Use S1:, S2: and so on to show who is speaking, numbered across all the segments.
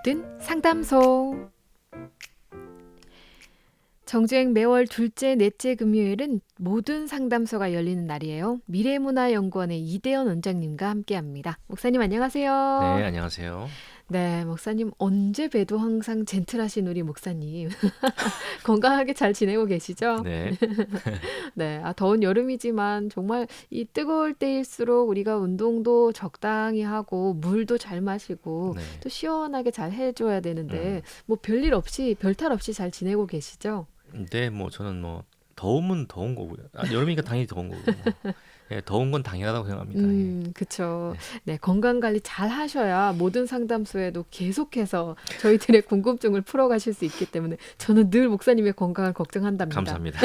S1: 모든 상담소. 정주행 매월 둘째, 넷째 금요일은 모든 상담소가 열리는 날이에요. 미래문화연구원의 이대현 원장님과 함께합니다. 목사님 안녕하세요.
S2: 네, 안녕하세요.
S1: 네, 목사님 언제 봬도 항상 젠틀하신 우리 목사님. 건강하게 잘 지내고 계시죠?
S2: 네,
S1: 네, 더운 여름이지만 정말 이 뜨거울 때일수록 우리가 운동도 적당히 하고 물도 잘 마시고
S2: 네.
S1: 또 시원하게 잘 해줘야 되는데
S2: 음.
S1: 뭐 별일 없이 별탈 없이 잘 지내고 계시죠?
S2: 근데 뭐 저는 뭐 더우면 더운 거고요. 여름이니까 당연히 더운 거고. 예, 더운 건 당연하다고 생각합니다. 예.
S1: 그쵸.
S2: 네,
S1: 네, 건강 관리 잘 하셔야 모든 상담소에도 계속해서 저희들의 궁금증을 풀어가실 수 있기 때문에 저는 늘 목사님의 건강을 걱정한답니다.
S2: 감사합니다.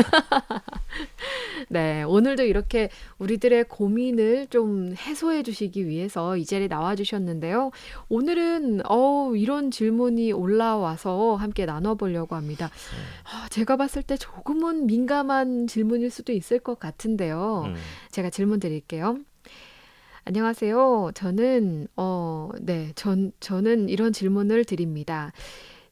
S1: 네, 오늘도 이렇게 우리들의 고민을 좀 해소해 주시기 위해서 이 자리에 나와 주셨는데요. 오늘은 이런 질문이 올라와서 함께 나눠보려고 합니다. 제가 봤을 때 조금은 민감한 질문일 수도 있을 것 같은데요.
S2: 음,
S1: 제가 질문 드릴게요. 안녕하세요. 저는 이런 질문을 드립니다.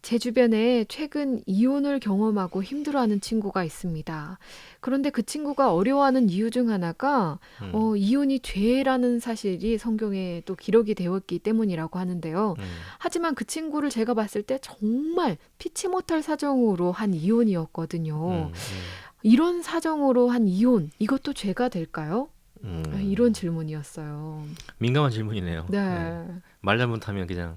S1: 제 주변에 최근 이혼을 경험하고 힘들어하는 친구가 있습니다. 그런데 그 친구가 어려워하는 이유 중 하나가
S2: 음,
S1: 이혼이 죄라는 사실이 성경에 또 기록이 되었기 때문이라고 하는데요.
S2: 음,
S1: 하지만 그 친구를 제가 봤을 때 정말 피치 못할 사정으로 한 이혼이었거든요.
S2: 음,
S1: 이런 사정으로 한 이혼, 이것도 죄가 될까요? 이런
S2: 음.
S1: 질문이었어요.
S2: 민감한 질문이네요. 네.
S1: 네.
S2: 말 잘못하면 그냥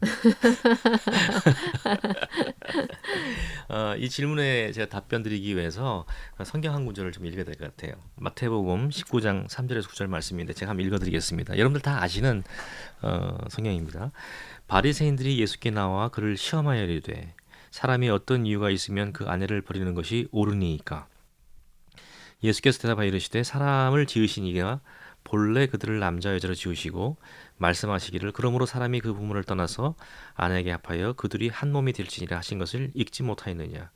S2: 이 질문에 제가 답변 드리기 위해서 성경 한 구절을 좀 읽어야 될 것 같아요. 마태복음 19장 3절에서 9절 말씀인데 제가 한번 읽어드리겠습니다. 여러분들 다 아시는 성경입니다. 바리새인들이 예수께 나와 그를 시험하여 이르되 사람이 어떤 이유가 있으면 그 아내를 버리는 것이 옳으니이까. 예수께서 대답하여 이르시되 사람을 지으신 이가 본래 그들을 남자 여자로 지으시고 말씀하시기를 그러므로 사람이 그 부모를 떠나서 아내에게 합하여 그들이 한 몸이 될지니라 하신 것을 읽지 못하였느냐.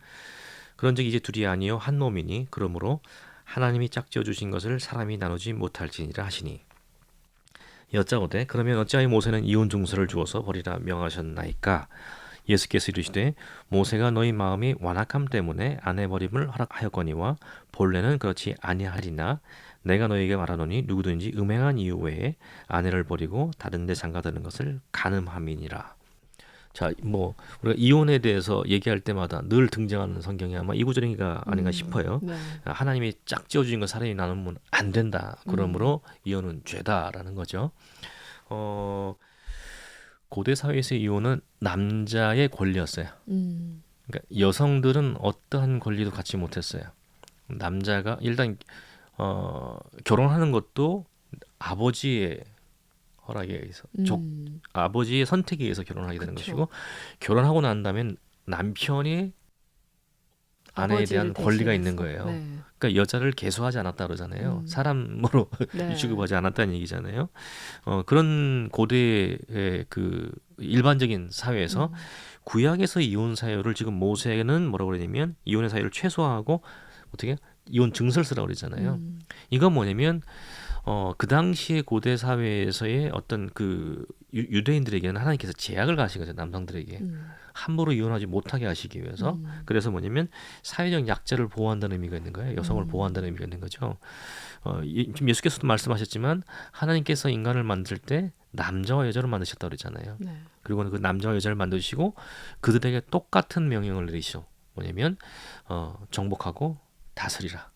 S2: 그런즉 이제 둘이 아니요 한 몸이니 그러므로 하나님이 짝지어 주신 것을 사람이 나누지 못할지니라 하시니. 여짜오되 그러면 어찌하여 모세는 이혼 증서를 주어서 버리라 명하셨나이까. 예수께서 이르시되 모세가 너희 마음이 완악함 때문에 아내 버림을 허락하였거니와 본래는 그렇지 아니하리나 내가 너희에게 말하노니 누구든지 음행한 이유 외에 아내를 버리고 다른 데 장가드는 것을 간음함이니라. 자, 뭐 우리가 이혼에 대해서 얘기할 때마다 늘 등장하는 성경이 아마 이 구절인가 아닌가 싶어요.
S1: 네.
S2: 하나님이 짝지어 주신 것 사람이 나누면 안 된다. 그러므로 이혼은 죄다라는 거죠. 어, 고대 사회에서의 이혼은 남자의 권리였어요.
S1: 음,
S2: 그러니까 여성들은 어떠한 권리도 갖지 못했어요. 남자가 일단 결혼하는 것도 아버지의 허락에 의해서 아버지의 선택에 의해서 결혼하게 되는
S1: 그쵸.
S2: 것이고 결혼하고 난 다음엔 남편이 아내에
S1: 아버지를
S2: 대한 권리가 있는
S1: 대신해서.
S2: 거예요.
S1: 네.
S2: 그러니까 여자를 계수하지 않았다 그러잖아요.
S1: 음,
S2: 사람으로
S1: 네.
S2: 취급하지 않았다는 얘기잖아요. 그런 고대의 그 일반적인 사회에서 구약에서 이혼 사유를 지금 모세는 뭐라고 그러냐면 이혼의 사유를 최소화하고 어떻게 이혼 증서를 쓰라고 그러잖아요. 이건 뭐냐면 그 당시의 고대 사회에서의 어떤 그 유대인들에게는 하나님께서 제약을 가하신 거죠. 남성들에게 함부로 이혼하지 못하게 하시기 위해서. 그래서 뭐냐면 사회적 약자를 보호한다는 의미가 있는 거예요. 여성을 보호한다는 의미가 있는 거죠. 지금 예수께서도 말씀하셨지만 하나님께서 인간을 만들 때 남자와 여자로 만드셨다고 그랬잖아요.
S1: 네.
S2: 그리고 그 남자와 여자를 만드시고 그들에게 똑같은 명령을 내리시오. 뭐냐면 정복하고 다스리라.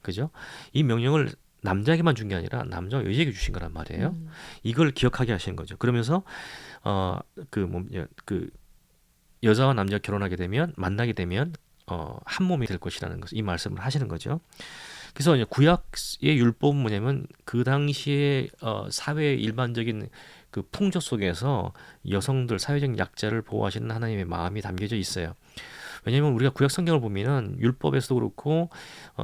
S2: 그죠? 이 명령을 남자에게만 준 게 아니라 남자와 여자에게 주신 거란 말이에요. 이걸 기억하게 하시는 거죠. 그러면서 그 여자와 남자가 결혼하게 되면 만나게 되면 한 몸이 될 것이라는 것을 이 말씀을 하시는 거죠. 그래서 이제 구약의 율법은 뭐냐면 그 당시에 사회의 일반적인 그 풍조 속에서 여성들 사회적 약자를 보호하시는 하나님의 마음이 담겨져 있어요. 왜냐하면 우리가 구약 성경을 보면은 율법에서도 그렇고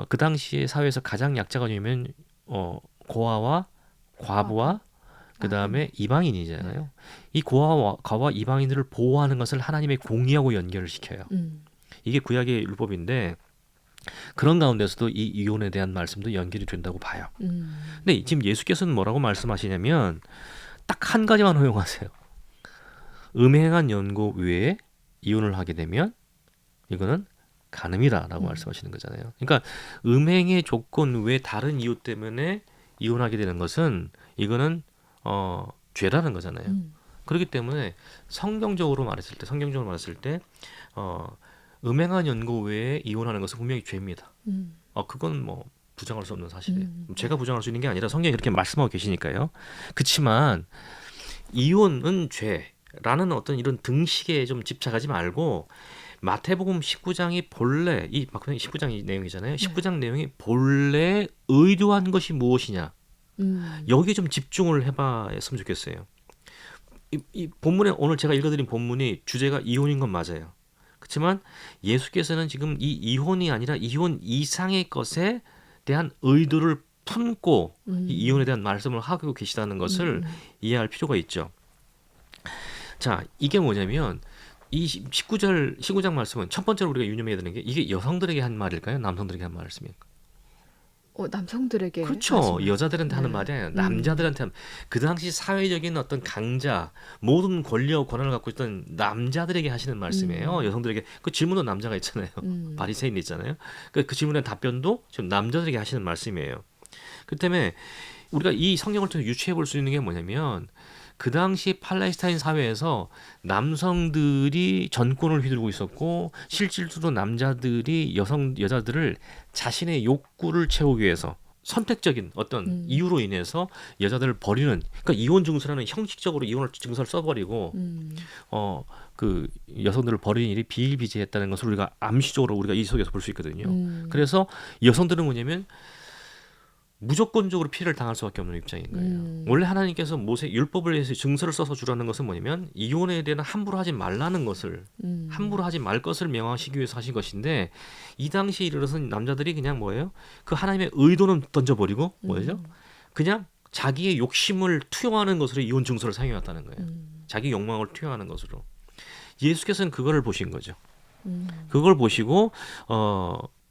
S2: 그 당시에 사회에서 가장 약자가 누구냐면 고아와 과부와 그 다음에 이방인이잖아요. 이 고아와 과와 이방인들을 보호하는 것을 하나님의 공의하고 연결을 시켜요. 이게 구약의 율법인데 그런 가운데서도 이 이혼에 대한 말씀도 연결이 된다고 봐요. 근데 지금 예수께서는 뭐라고 말씀하시냐면 딱 한 가지만 허용하세요. 음행한 연고 외에 이혼을 하게 되면 이거는 간음이다라고 말씀하시는 거잖아요. 그러니까 음행의 조건 외 다른 이유 때문에 이혼하게 되는 것은 이거는 죄라는 거잖아요.
S1: 음.
S2: 그렇기 때문에 성경적으로 말했을 때 음행한 연고 외에 이혼하는 것은 분명히 죄입니다.
S1: 음.
S2: 그건 뭐 부정할 수 없는 사실이에요.
S1: 음.
S2: 제가 부정할 수 있는 게 아니라 성경이 그렇게 말씀하고 계시니까요. 그렇지만 이혼은 죄라는 어떤 이런 등식에 좀 집착하지 말고 마태복음 19장이 본래 이 마태복음 19장 내용이잖아요. 19장 내용이 본래 의도한 것이 무엇이냐
S1: 음.
S2: 여기에 좀 집중을 해봤으면 좋겠어요. 이 본문에 오늘 제가 읽어드린 본문이 주제가 이혼인 건 맞아요. 그렇지만 예수께서는 지금 이 이혼이 아니라 이혼 이상의 것에 대한 의도를 품고 이 이혼에 대한 말씀을 하고 계시다는 것을 이해할 필요가 있죠. 자, 이게 뭐냐면 이 19장 말씀은 첫 번째로 우리가 유념해야 되는 게 이게 여성들에게 한 말일까요? 남성들에게 한 말씀일까요?
S1: 남성들에게
S2: 그렇죠.
S1: 하신 말.
S2: 여자들한테 하는
S1: 네.
S2: 말이 아니라 남자들한테 그 당시 사회적인 어떤 강자, 모든 권리와 권한을 갖고 있던 남자들에게 하시는 말씀이에요. 여성들에게 그 질문도 남자가 있잖아요. 바리새인 있잖아요. 그 질문의 답변도 지금 남자들에게 하시는 말씀이에요. 그 때문에 우리가 이 성경을 통해 유추해 볼 수 있는 게 뭐냐면 그 당시 팔레스타인 사회에서 남성들이 전권을 휘두르고 있었고 실질적으로 남자들이 여자들을 자신의 욕구를 채우기 위해서 선택적인 어떤 이유로 인해서 여자들을 버리는 그러니까 이혼 증서라는 형식적으로 이혼을 증서를 써버리고 그 여성들을 버리는 일이 비일비재했다는 것을 우리가 암시적으로 우리가 이 속에서 볼 수 있거든요. 그래서 여성들은 뭐냐면 무조건적으로 피해를 당할 수밖에 없는 입장인 거예요. 원래 하나님께서 모세 율법을 위해서 증서를 써서 주라는 것은 뭐냐면 이혼에 대한 함부로 하지 말라는 것을 함부로 하지 말 것을 명하시기 위해서 하신 것인데 이 당시에 이르러선 남자들이 그냥 뭐예요? 그 하나님의 의도는 던져버리고 뭐죠? 그냥 자기의 욕심을 투영하는 것으로 이혼 증서를 사용해 왔다는 거예요. 자기 욕망을 투영하는 것으로. 예수께서는 그거를 보신 거죠. 그걸 보시고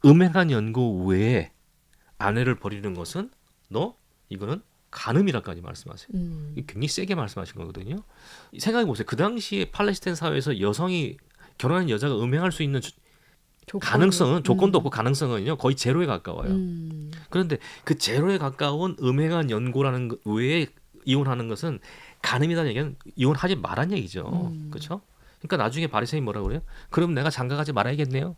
S2: 음행한 연고 외에 아내를 버리는 것은 이거는 간음이라까지 말씀하세요. 굉장히 세게 말씀하신 거거든요. 생각해 보세요. 그 당시에 팔레스타인 사회에서 여성이 결혼한 여자가 음행할 수 있는 가능성은 조건도 없고 가능성은요 거의 제로에 가까워요. 그런데 그 제로에 가까운 음행한 연고라는 것 외에 이혼하는 것은 간음이라는 얘기는 이혼하지 말란 얘기죠. 그렇죠? 그러니까 나중에 바리새인 뭐라고 그래요? 그럼 내가 장가가지 말아야겠네요.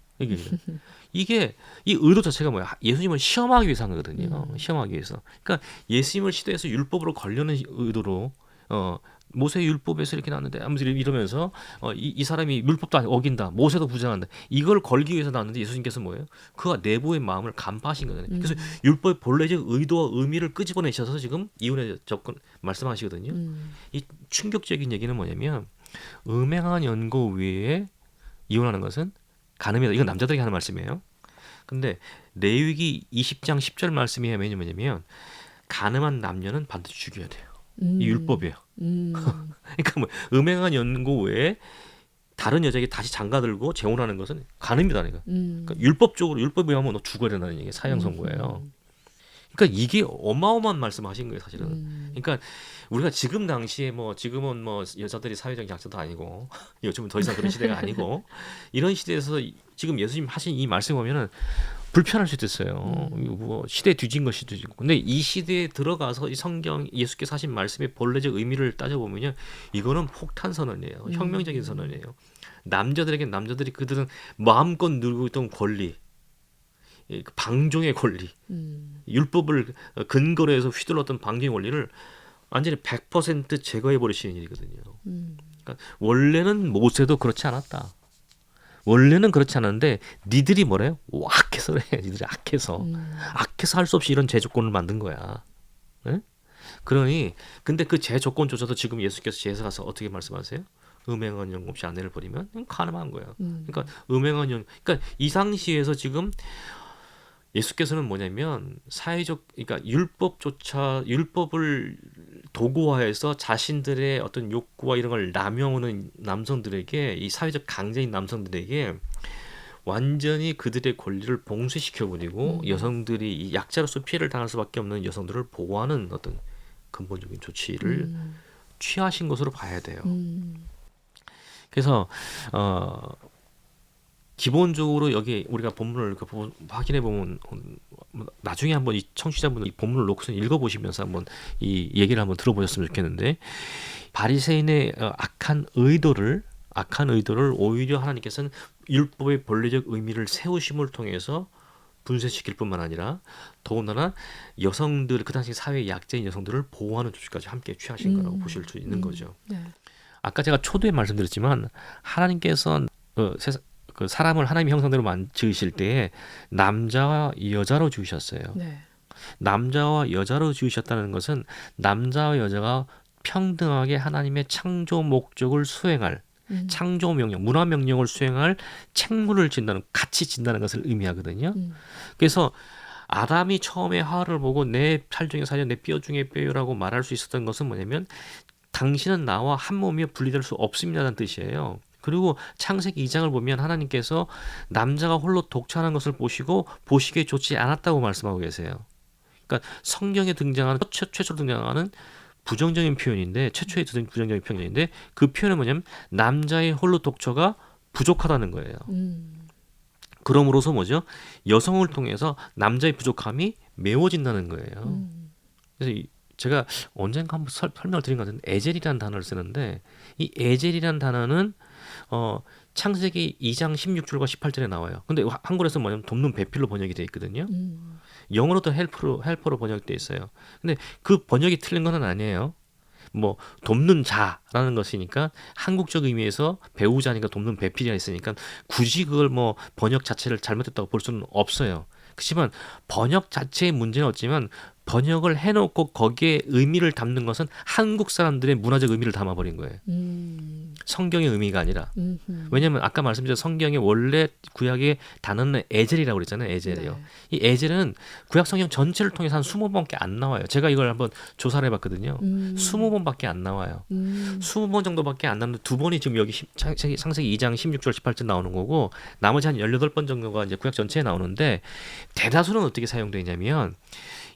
S2: 이게 이 의도 자체가 뭐야? 예수님을 시험하기 위해서 한 거거든요. 시험하기 위해서. 그러니까 예수님을 시대에서 율법으로 걸려는 의도로 모세 율법에서 이렇게 나왔는데 아무튼 이러면서 이 사람이 율법도 어긴다. 모세도 부정한다. 이걸 걸기 위해서 나왔는데 예수님께서 뭐예요? 그가 내부의 마음을 간파하신 거잖아요. 그래서 율법의 본래적 의도와 의미를 끄집어내셔서 지금 이혼의 접근 말씀하시거든요. 이 충격적인 얘기는 뭐냐면 음행한 연고 외에 이혼하는 것은 간음이다. 이건 남자들에게 하는 말씀이에요. 근데 레위기 20장 10절 말씀이 뭐냐면 간음한 남녀는 반드시 죽여야 돼요. 이 율법이에요. 그러니까 뭐 음행한 연고 외에 다른 여자에게 다시 장가들고 재혼하는 것은 간음이다니까. 그러니까 율법적으로 율법에 의하면 너 죽어야 된다는 얘기 사형 선고예요. 그러니까 이게 어마어마한 말씀하신 거예요, 사실은. 그러니까 우리가 지금 당시에 지금은 여자들이 사회적 약자도 아니고 요즘은 더 이상 그런 시대가 아니고 이런 시대에서 지금 예수님 하신 이 말씀 보면은 불편할 수도 있어요. 시대 뒤진 것이도 있고. 근데 이 시대에 들어가서 이 성경 예수께서 하신 말씀의 본래적 의미를 따져보면요, 이거는 폭탄 선언이에요. 혁명적인 선언이에요. 남자들이 그들은 마음껏 누리고 있던 권리. 방종의 권리, 율법을 근거로 해서 휘둘렀던 방종의 권리를 완전히 100% 제거해 버리시는 일이거든요. 그러니까 원래는 모세도 그렇지 않았다. 원래는 그렇지 않았는데 니들이 뭐래요? 악해서 그래. 니들이 악해서 할 수 없이 이런 제조건을 만든 거야. 네? 그러니 근데 그 제조건조차도 지금 예수께서 제사가서 어떻게 말씀하세요? 음행한 영 없이 아내를 버리면 가늠한 거예요. 그러니까 음행한 영, 그러니까 이 상시에서 지금 예수께서는 뭐냐면 그러니까 율법을 도구화해서 자신들의 어떤 욕구와 이런 걸 남용하는 남성들에게 이 사회적 강자인 남성들에게 완전히 그들의 권리를 봉쇄시켜버리고 여성들이 이 약자로서 피해를 당할 수밖에 없는 여성들을 보호하는 어떤 근본적인 조치를 취하신 것으로 봐야 돼요. 그래서 기본적으로 여기 우리가 본문을 확인해 보면 나중에 한번 이 청취자분들 이 본문을 놓고서 읽어보시면서 한번 이 얘기를 한번 들어보셨으면 좋겠는데 바리새인의 악한 의도를 오히려 하나님께서는 율법의 본래적 의미를 세우심을 통해서 분쇄시킬 뿐만 아니라 더군다나 여성들 그 당시 사회의 약자인 여성들을 보호하는 조치까지 함께 취하신 거라고 보실 수 있는 거죠.
S1: 네.
S2: 아까 제가 초두에 말씀드렸지만 하나님께서 그 사람을 하나님의 형상대로 지으실 때에 남자와 여자로 지으셨어요.
S1: 네.
S2: 남자와 여자로 지으셨다는 것은 남자와 여자가 평등하게 하나님의 창조 목적을 수행할 창조 명령, 문화 명령을 수행할 책무를 진다는 같이 진다는 것을 의미하거든요. 그래서 아담이 처음에 하와를 보고 내 살 중에 살려 내 뼈 중에 뼈라고 말할 수 있었던 것은 뭐냐면 당신은 나와 한 몸이여 분리될 수 없습니다라는 뜻이에요. 그리고 창세기 2장을 보면 하나님께서 남자가 홀로 독차하는 것을 보시고 보시기에 좋지 않았다고 말씀하고 계세요. 그러니까 성경에 등장하는 최초로 등장하는 부정적인 표현인데 최초의 부정적인 표현인데 그 표현은 뭐냐면 남자의 홀로 독처가 부족하다는 거예요. 그럼으로써 뭐죠? 여성을 통해서 남자의 부족함이 메워진다는 거예요. 그래서 제가 언젠가 한번 설명을 드린 것 같은데 에젤이라는 단어를 쓰는데 이 에젤이라는 단어는 창세기 2장 16절과 18절에 나와요. 근데 한글에서 뭐냐면 돕는 배필로 번역이 되어 있거든요. 영어로도 헬퍼로 번역되어 있어요. 근데 그 번역이 틀린 건 아니에요. 뭐 돕는 자라는 것이니까 한국적 의미에서 배우자니까 돕는 배필이 있으니까 굳이 그걸 뭐 번역 자체를 잘못했다고 볼 수는 없어요. 그렇지만 번역 자체의 문제는 없지만 번역을 해놓고 거기에 의미를 담는 것은 한국 사람들의 문화적 의미를 담아버린 거예요. 성경의 의미가 아니라. 왜냐하면 아까 말씀드린 성경의 원래 구약의 단어는 에젤이라고 그랬잖아요. 에젤이요.
S1: 네.
S2: 이 에젤은 구약 성경 전체를 통해서 한 20번밖에 안 나와요. 제가 이걸 한번 조사를 해봤거든요. 20번밖에 안 나와요. 20번 정도밖에 안 나는데 두 번이 지금 여기 창세기 2장 16절 18절 나오는 거고 나머지 한 18번 정도가 이제 구약 전체에 나오는데 대다수는 어떻게 사용되어 있냐면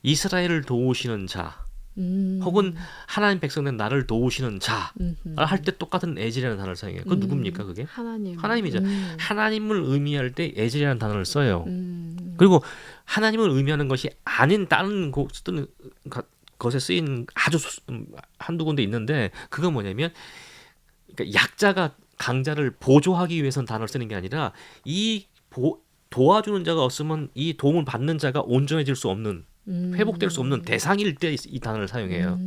S2: 이스라엘을 도우시는 자 혹은 하나님 백성된 나를 도우시는 자 할 때 똑같은 에젤이라는 단어를 사용해요. 그건 누굽니까 그게? 하나님이죠. 하나님을 의미할 때 에젤이라는 단어를 써요. 그리고 하나님을 의미하는 것이 아닌 다른 것에 쓰인 아주 한두 군데 있는데 그건 뭐냐면 그러니까 약자가 강자를 보조하기 위해서는 단어를 쓰는 게 아니라 도와주는 자가 없으면 이 도움을 받는 자가 온전해질 수 없는 회복될 수 없는 대상일 때 이 단어를 사용해요.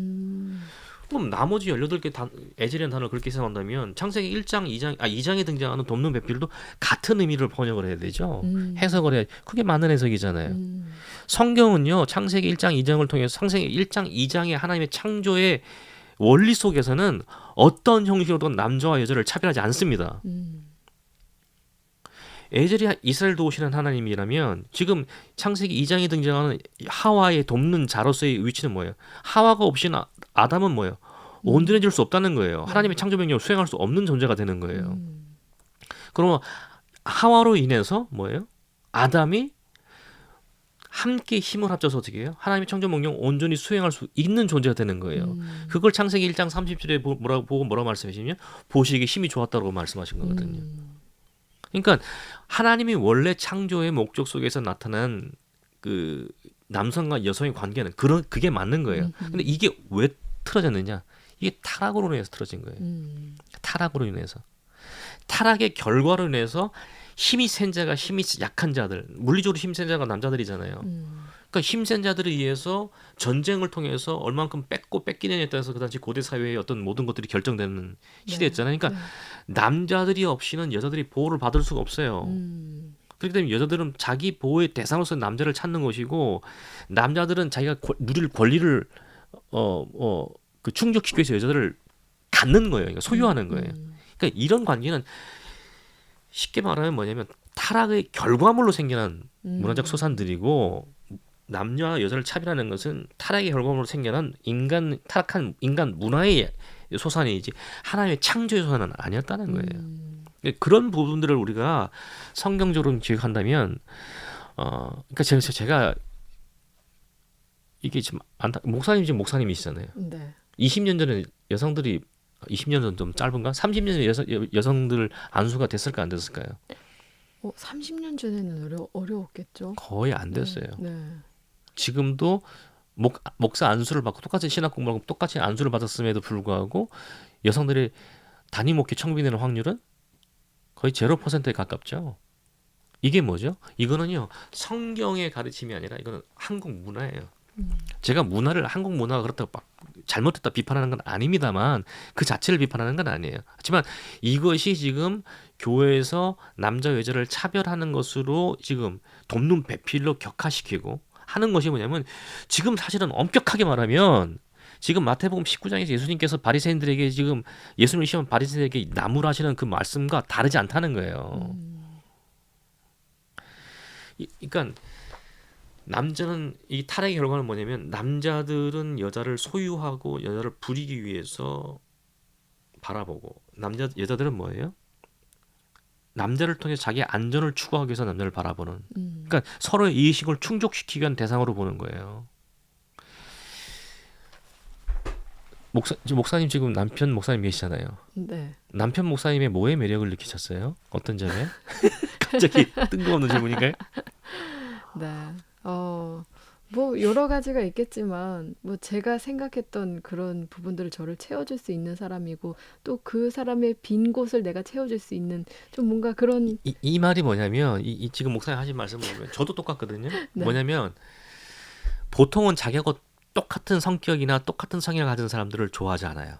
S2: 그럼 나머지 18개 에젤이라는 단어를 그렇게 사용한다면 창세기 2장에 등장하는 돕는 배필도 같은 의미를 번역을 해야 되죠. 해석을 해야 그게 맞는 해석이잖아요. 성경은요. 창세기 1장 2장을 통해서 창세기 1장 2장의 하나님의 창조의 원리 속에서는 어떤 형식으로든 남자와 여자를 차별하지 않습니다. 에젤이 이스라엘 도우시는 하나님이라면 지금 창세기 2장에 등장하는 하와의 돕는 자로서의 위치는 뭐예요? 하와가 없이는 아담은 뭐예요? 온전해질 수 없다는 거예요. 하나님의 창조 명령을 수행할 수 없는 존재가 되는 거예요. 그러면 하와로 인해서 뭐예요? 아담이 함께 힘을 합쳐서 어떻게 해요? 하나님의 창조 명령 온전히 수행할 수 있는 존재가 되는 거예요. 그걸 창세기 1장 30절에 뭐라고 말씀하시냐면 보시기에 힘이 좋았다고 말씀하신 거거든요. 그러니까 하나님이 원래 창조의 목적 속에서 나타난 그 남성과 여성의 관계는 그게 맞는 거예요. 근데 이게 왜 틀어졌느냐? 이게 타락으로 인해서 틀어진 거예요. 타락으로 인해서. 타락의 결과로 인해서 힘이 센 자가 힘이 약한 자들, 물리적으로 힘 센 자가 남자들이잖아요. 그러니까 힘센 자들에 의해서 전쟁을 통해서 얼만큼 뺏기느냐에 따라서 그 당시 고대 사회의 어떤 모든 것들이 결정되는 시대였잖아요. 그러니까 남자들이 없이는 여자들이 보호를 받을 수가 없어요. 그렇기 때문에 여자들은 자기 보호의 대상으로서 남자를 찾는 것이고 남자들은 자기가 누릴 권리를 그 충족시키기 위해서 여자들을 갖는 거예요. 그러니까 소유하는 거예요. 그러니까 이런 관계는 쉽게 말하면 뭐냐면 타락의 결과물로 생겨난 문화적 소산들이고 남녀와 여자를 차별하는 것은 타락의 결과물로 생겨난 타락한 인간 문화의 소산이지 하나님의 창조의 소산은 아니었다는 거예요. 그런 부분들을 우리가 성경적으로 기억한다면 그러니까 제가 이게 지금 목사님이시잖아요.
S1: 네.
S2: 20년 전에 여성들이 20년은 좀 짧은가? 30년 여성들 안수가 됐을까 안 됐을까요?
S1: 30년 전에는 어려웠겠죠.
S2: 거의 안
S1: 네,
S2: 됐어요.
S1: 네.
S2: 지금도 목사 안수를 받고 똑같이 신학 공부하고 똑같이 안수를 받았음에도 불구하고 여성들이 단임 목회 청비되는 확률은 거의 0%에 가깝죠. 이게 뭐죠? 이거는요 성경의 가르침이 아니라 이거는 한국 문화예요. 제가 문화를 한국 문화가 그렇다고 막 잘못됐다 비판하는 건 아닙니다만 그 자체를 비판하는 건 아니에요. 하지만 이것이 지금 교회에서 남자 여자를 차별하는 것으로 지금 돕는 배필로 격화시키고 하는 것이 뭐냐면 지금 사실은 엄격하게 말하면 지금 마태복음 19장에서 예수님께서 바리새인들에게 지금 예수님을 시험한 바리새인들에게 나무라시는 그 말씀과 다르지 않다는 거예요. 그러니까 남자는 이 타락의 결과는 뭐냐면 남자들은 여자를 소유하고 여자를 부리기 위해서 바라보고 여자들은 뭐예요? 남자를 통해 자기 안전을 추구하기 위해서 남자를 바라보는. 그러니까 서로의 이의식을 충족시키기 위한 대상으로 보는 거예요. 목사님 지금 남편 목사님 계시잖아요.
S1: 네.
S2: 남편 목사님의 뭐에 매력을 느끼셨어요? 어떤 점에? 갑자기 뜬금없는 질문인가요?
S1: 네. 뭐 여러 가지가 있겠지만 뭐 제가 생각했던 그런 부분들을 저를 채워줄 수 있는 사람이고 또 그 사람의 빈 곳을 내가 채워줄 수 있는 좀 뭔가 그런
S2: 이 말이 뭐냐면 이 지금 목사님 하신 말씀을 보면 저도 똑같거든요.
S1: 네.
S2: 뭐냐면 보통은 자기하고 똑같은 성격이나 똑같은 성향을 가진 사람들을 좋아하지 않아요.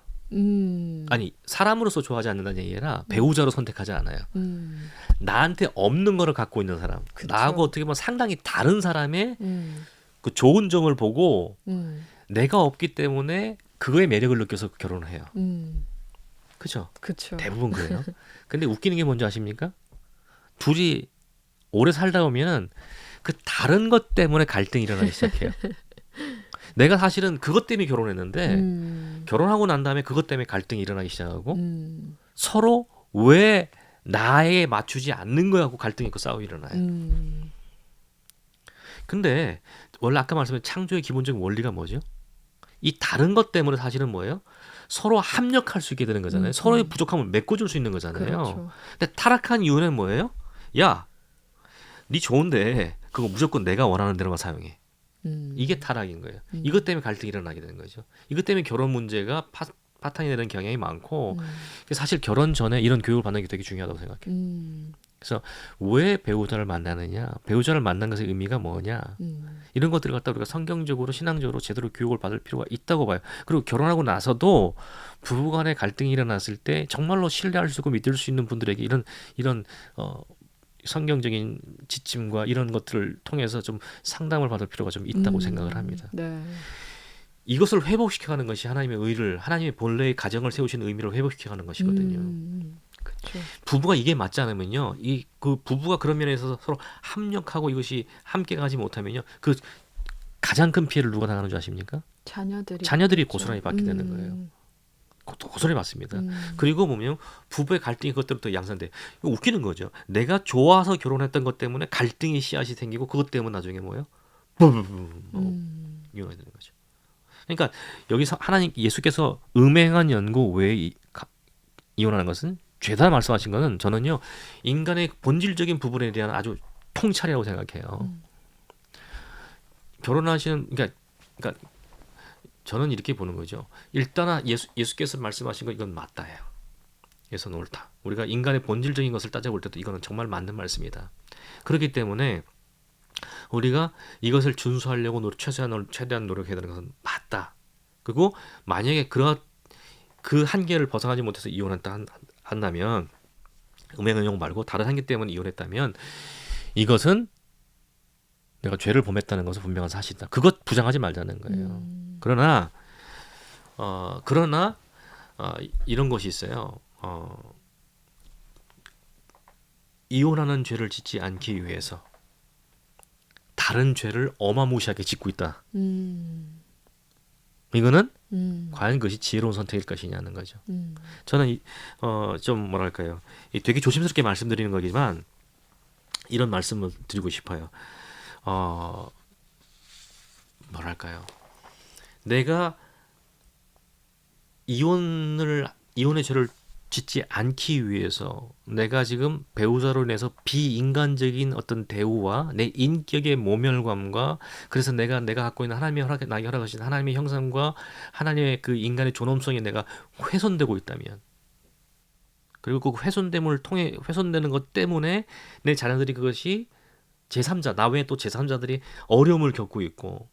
S2: 아니 사람으로서 좋아하지 않는다는 얘기 아니라 배우자로 선택하지 않아요. 나한테 없는 거를 갖고 있는 사람,
S1: 그쵸.
S2: 나하고 어떻게 보면 상당히 다른 사람의
S1: 음,
S2: 그 좋은 점을 보고
S1: 음,
S2: 내가 없기 때문에 그거에 매력을 느껴서 결혼을 해요. 그죠?
S1: 그쵸.
S2: 대부분 그래요. 근데 웃기는 게 뭔지 아십니까? 둘이 오래 살다 보면은 그 다른 것 때문에 갈등이 일어나기 시작해요. 내가 사실은 그것 때문에 결혼했는데 결혼하고 난 다음에 그것 때문에 갈등이 일어나기 시작하고 서로 왜 나에 맞추지 않는 거야 하고 갈등이 있고 싸움이 일어나요. 근데 원래 아까 말씀드린 창조의 기본적인 원리가 뭐죠? 이 다른 것 때문에 사실은 뭐예요? 서로 합력할 수 있게 되는 거잖아요. 서로의 부족함을 메꿔줄 수 있는 거잖아요.
S1: 그렇죠.
S2: 근데 타락한 이유는 뭐예요? 야, 네 좋은데 그거 무조건 내가 원하는 대로만 사용해. 이게 타락인 거예요. 이것 때문에 갈등이 일어나게 되는 거죠. 이것 때문에 결혼 문제가 파탄이 되는 경향이 많고 사실 결혼 전에 이런 교육을 받는 게 되게 중요하다고 생각해요. 그래서 왜 배우자를 만나느냐, 배우자를 만난 것의 의미가 뭐냐, 이런 것들을 갖다 우리가 성경적으로 신앙적으로 제대로 교육을 받을 필요가 있다고 봐요. 그리고 결혼하고 나서도 부부간의 갈등이 일어났을 때 정말로 신뢰할 수 있고 믿을 수 있는 분들에게 이런 성경적인 지침과 이런 것들을 통해서 좀 상담을 받을 필요가 좀 있다고 생각을 합니다.
S1: 네.
S2: 이것을 회복시켜가는 것이 하나님의 의를, 하나님의 본래의 가정을 세우시는 의미를 회복시켜가는 것이거든요.
S1: 그렇죠.
S2: 부부가 이게 맞지 않으면요, 그 부부가 그런 면에서 서로 합력하고 이것이 함께 가지 못하면요, 그 가장 큰 피해를 누가 당하는 줄 아십니까?
S1: 자녀들이
S2: 자녀들이
S1: 그렇죠.
S2: 고스란히 받게 되는 거예요. 고스란히 받습니다. 그리고 보면 부부의 갈등이 그것들부터 양산돼. 이거 웃기는 거죠. 내가 좋아서 결혼했던 것 때문에 갈등의 씨앗이 생기고 그것 때문에 나중에 뭐예요? 이혼이 되는 거죠. 그러니까 여기서 하나님 예수께서 음행한 연고 외에 이혼하는 것은 죄다 말씀하신 거는 저는요 인간의 본질적인 부분에 대한 아주 통찰이라고 생각해요. 결혼하시는 그러니까 저는 이렇게 보는 거죠. 일단 예수께서 말씀하신 거 이건 맞다예요. 예수는 옳다. 우리가 인간의 본질적인 것을 따져볼 때도 이거는 정말 맞는 말씀이다. 그렇기 때문에 우리가 이것을 준수하려고 최대한 노력해야 되는 것은 맞다. 그리고 만약에 그 한계를 벗어나지 못해서 한다면 음행은용 말고 다른 한계 때문에 이혼했다면 이것은 내가 죄를 범했다는 것은 분명한 사실이다. 그것 부정하지 말자는 거예요. 그러나 이런 것이 있어요. 이혼하는 죄를 짓지 않기 위해서 다른 죄를 어마무시하게 짓고 있다. 이거는 과연 그것이 지혜로운 선택일 것이냐는 거죠. 저는 좀 뭐랄까요, 되게 조심스럽게 말씀드리는 거지만 이런 말씀을 드리고 싶어요. 뭐랄까요, 내가 이혼을 이혼의 죄를 짓지 않기 위해서 내가 지금 배우자로 인해서 비인간적인 어떤 대우와 내 인격의 모멸감과 그래서 내가 갖고 있는 하나님의 나에게 허락하신 하나님의 형상과 하나님의 그 인간의 존엄성이 내가 훼손되고 있다면 그리고 그 훼손됨을 통해 훼손되는 것 때문에 내 자녀들이 그것이 제3자 나 외에 또 제3자들이 어려움을 겪고 있고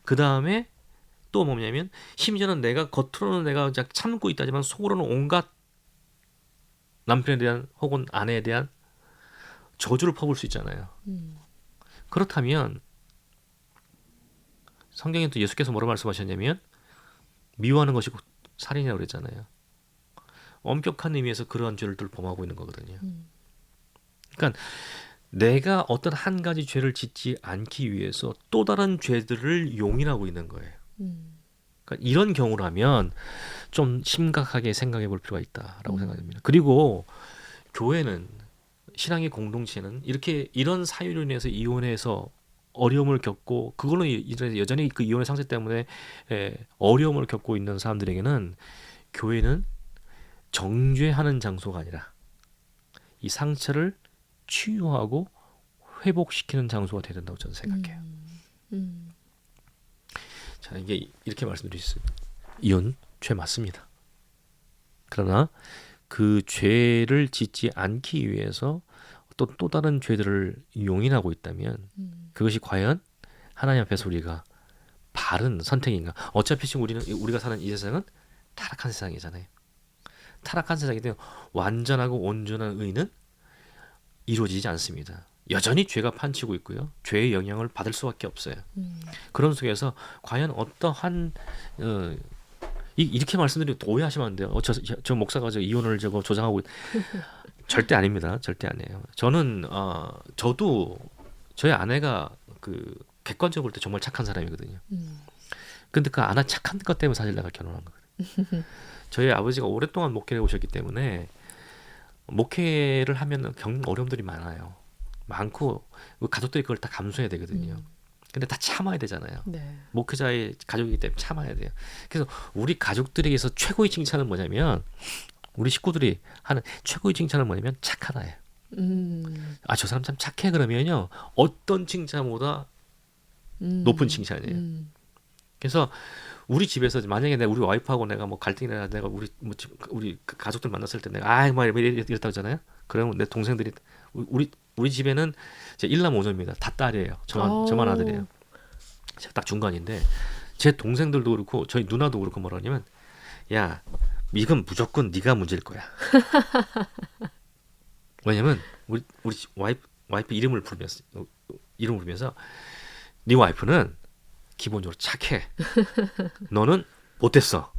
S2: 그 다음에 또 뭐냐면 심지어는 내가 겉으로는 내가 참고 있다지만 속으로는 온갖 남편에 대한 혹은 아내에 대한 저주를 퍼부을 수 있잖아요. 그렇다면 성경에 또 예수께서 뭐라 말씀하셨냐면 미워하는 것이 곧 살인이라고 그랬잖아요. 엄격한 의미에서 그러한 죄를 늘 범하고 있는 거거든요. 그러니까 내가 어떤 한 가지 죄를 짓지 않기 위해서 또 다른 죄들을 용인하고 있는 거예요. 그러니까 이런 경우라면 좀 심각하게 생각해 볼 필요가 있다라고 생각합니다. 그리고 교회는 신앙의 공동체는 이런 사유로 인해서 이혼해서 어려움을 겪고 그걸로 여전히 그 이혼의 상태 때문에 어려움을 겪고 있는 사람들에게는 교회는 정죄하는 장소가 아니라 이 상처를 치유하고 회복시키는 장소가 되야 된다고 저는 생각해요. 자, 이게 이렇게 말씀드릴 수 있어요. 이혼 죄 맞습니다. 그러나 그 죄를 짓지 않기 위해서 또 다른 죄들을 용인하고 있다면 그것이 과연 하나님 앞에서 우리가 바른 선택인가? 어차피 지금 우리가 사는 이 세상은 타락한 세상이잖아요. 타락한 세상이기 때문에 완전하고 온전한 의는 이루어지지 않습니다. 여전히 죄가 판치고 있고요. 죄의 영향을 받을 수밖에 없어요. 그런 속에서 과연 어떠한 이렇게 말씀드리면 오해하시면 안 돼요. 저 목사가 이혼을 조장하고 절대 아닙니다. 절대 아니에요. 저는 저도 저희 아내가 그 객관적으로 볼 때 정말 착한 사람이거든요. 근데 그 아내 착한 것 때문에 사실 내가 결혼한 거거든요. 저희 아버지가 오랫동안 목회를 오셨기 때문에 목회를 하면 겪는 어려움들이 많고 가족들이 그걸 다 감수해야 되거든요. 근데 다 참아야 되잖아요.
S1: 네.
S2: 목회자의 가족이기 때문에 참아야 돼요. 그래서 우리 가족들에게서 최고의 칭찬은 뭐냐면 우리 식구들이 하는 최고의 칭찬은 뭐냐면 착하다예요. 저 사람 참 착해 그러면요 어떤 칭찬보다 높은 칭찬이에요. 그래서 우리 집에서 만약에 우리 와이프하고 내가 뭐 갈등이나 내가 우리 그 가족들 만났을 때 내가 이랬다고 하잖아요. 그러면 내 동생들이 우리 집에는 제 1남 5女입니다. 다 딸이에요. 저만 아들이에요. 제가 딱 중간인데 제 동생들도 그렇고 저희 누나도 그렇고 뭐라 하냐면 야 이건 무조건 네가 문제일 거야. 왜냐면 우리 와이프 이름을 부르면서 네 와이프는 기본적으로 착해. 너는 못됐어.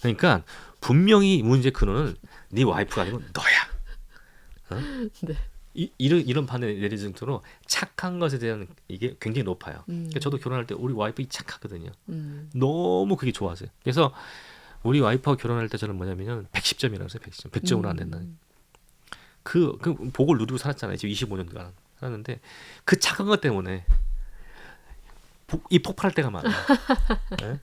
S2: 그러니까 분명히 문제 근원은 네 와이프가 아니고 너야.
S1: 네.
S2: 이런 판에 내릴 정도로 착한 것에 대한 이게 굉장히 높아요. 그러니까 저도 결혼할 때 우리 와이프 착하거든요. 너무 그게 좋아서요. 그래서 우리 와이프하고 결혼할 때 저는 뭐냐면 110점이라고 했어요. 110점. 100점으로 안 된다. 그 복을 누리고 살았잖아요. 지금 25년간 살았는데 그 착한 것 때문에 이 폭발할 때가 많아요. 네?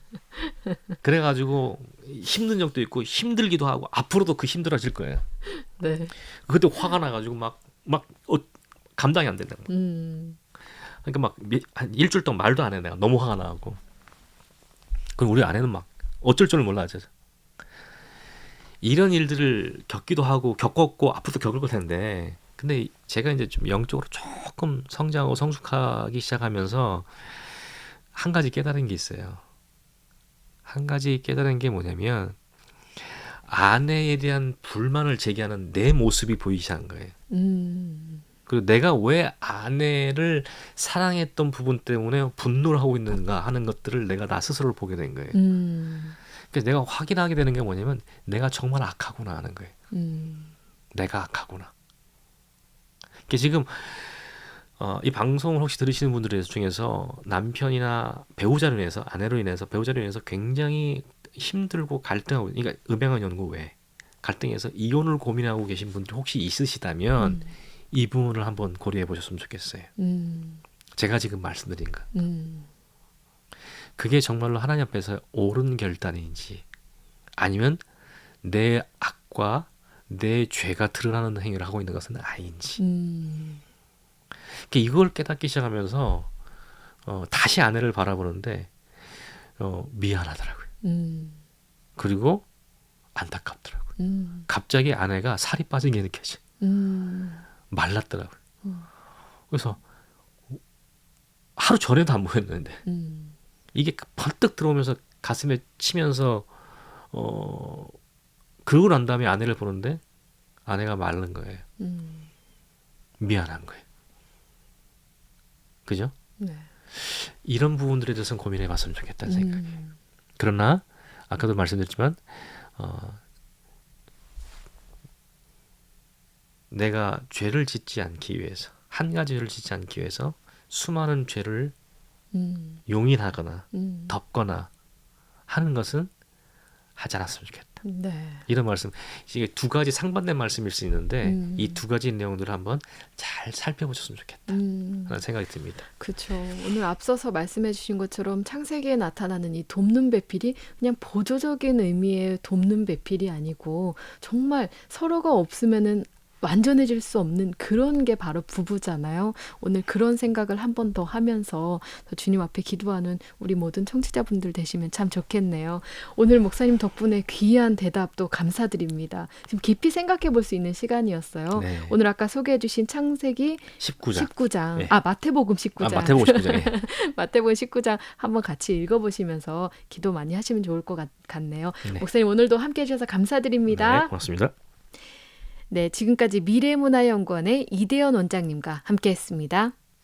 S2: 그래가지고 힘든 적도 있고 힘들기도 하고 앞으로도 그 힘들어질 거예요.
S1: 네.
S2: 그때 화가 나가지고 막 감당이 안 된다고. 그러니까 막 한 일주일 동안 말도 안 해. 내가 너무 화가 나고. 그럼 우리 아내는 막 어쩔 줄 몰라요. 이런 일들을 겪기도 하고 겪었고 앞으로도 겪을 텐데 근데 제가 이제 좀 영적으로 조금 성장하고 성숙하기 시작하면서 한 가지 깨달은 게 있어요. 한 가지 깨달은 게 뭐냐면 아내에 대한 불만을 제기하는 내 모습이 보이기 시작한 거예요. 그리고 내가 왜 아내를 사랑했던 부분 때문에 분노를 하고 있는가 하는 것들을 내가 나 스스로를 보게 된 거예요. 그래서 내가 확인하게 되는 게 뭐냐면 내가 정말 악하구나 하는 거예요. 내가 악하구나. 그러니까 지금 이 방송을 혹시 들으시는 분들 중에서 남편이나 배우자로 인해서 아내로 인해서 배우자로 인해서 굉장히 힘들고 갈등하고 그러니까 음행한 연구 외에 갈등해서 이혼을 고민하고 계신 분들 혹시 있으시다면 이 부분을 한번 고려해 보셨으면 좋겠어요. 제가 지금 말씀드린 것. 그게 정말로 하나님 앞에서 옳은 결단인지 아니면 내 악과 내 죄가 드러나는 행위를 하고 있는 것은 아닌지. 그러니까 이걸 깨닫기 시작하면서 다시 아내를 바라보는데 미안하더라고요. 그리고 안타깝더라고요. 갑자기 아내가 살이 빠진 게 느껴져. 말랐더라고요. 그래서 하루 전에도 안 보였는데 이게 번뜩 들어오면서 가슴에 치면서 그러고 난 다음에 아내를 보는데 아내가 마른 거예요. 미안한 거예요. 그죠?
S1: 네.
S2: 이런 부분들에 대해서는 고민해 봤으면 좋겠다는 생각이에요. 그러나 아까도 말씀드렸지만 내가 죄를 짓지 않기 위해서 한 가지 죄를 짓지 않기 위해서 수많은 죄를 용인하거나 덮거나 하는 것은 하지 않았으면 좋겠다.
S1: 네.
S2: 이런 말씀, 이게 두 가지 상반된 말씀일 수 있는데 이 두 가지 내용들을 한번 잘 살펴보셨으면 좋겠다 하는 생각이 듭니다.
S1: 그렇죠. 오늘 앞서서 말씀해 주신 것처럼 창세기에 나타나는 이 돕는 배필이 그냥 보조적인 의미의 돕는 배필이 아니고 정말 서로가 없으면은 완전해질 수 없는 그런 게 바로 부부잖아요. 오늘 그런 생각을 한 번 더 하면서 더 주님 앞에 기도하는 우리 모든 청취자분들 되시면 참 좋겠네요. 오늘 목사님 덕분에 귀한 대답도 감사드립니다. 지금 깊이 생각해 볼 수 있는 시간이었어요.
S2: 네.
S1: 오늘 아까 소개해 주신 창세기
S2: 19장. 네.
S1: 마태복음 19장.
S2: 마태복음 19장. 예.
S1: 마태복음 19장 한번 같이 읽어보시면서 기도 많이 하시면 좋을 것 같네요.
S2: 네.
S1: 목사님 오늘도 함께해 주셔서 감사드립니다.
S2: 네, 고맙습니다.
S1: 네, 지금까지 미래문화연구원의 이대현 원장님과 함께했습니다.